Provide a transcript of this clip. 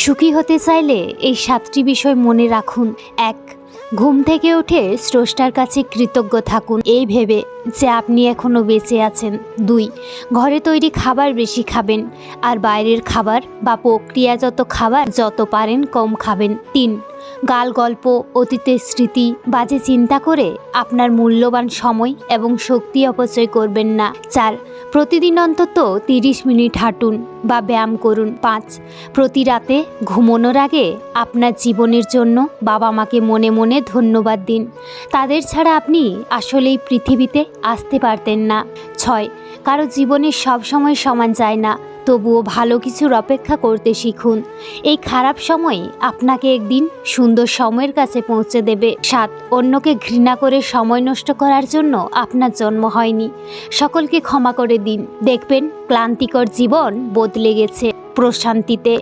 সুখী হতে চাইলে এই 7টি বিষয় মনে রাখুন। 1. ঘুম থেকে উঠে স্রষ্টার কাছে কৃতজ্ঞ থাকুন, এই ভেবে যে আপনি এখনও বেঁচে আছেন। 2. ঘরে তৈরি খাবার বেশি খাবেন, আর বাইরের খাবার বা প্রক্রিয়াজাত খাবার যত পারেন কম খাবেন। 3. গাল গল্প, অতীতের স্মৃতি, বাজে চিন্তা করে আপনার মূল্যবান সময় এবং শক্তি অপচয় করবেন না। 4. প্রতিদিন অন্তত 30 মিনিট হাঁটুন বা ব্যায়াম করুন। 5. প্রতি রাতে ঘুমানোর আগে আপনার জীবনের জন্য বাবা মাকে মনে মনে ধন্যবাদ দিন, তাদের ছাড়া আপনি আসলেই পৃথিবীতে আসতে পারতেন না। 6. কারো জীবনে সব সময় সমান যায় না, তবুও ভালো কিছুর অপেক্ষা করতে শিখুন। এই খারাপ সময় আপনাকে একদিন সুন্দর সময়ের কাছে পৌঁছে দেবে। 7. অন্যকে ঘৃণা করে সময় নষ্ট করার জন্য আপনার জন্ম হয়নি। সকলকে ক্ষমা করে দিন, দেখবেন ক্লান্তিকর জীবন বদলে গেছে প্রশান্তিতে।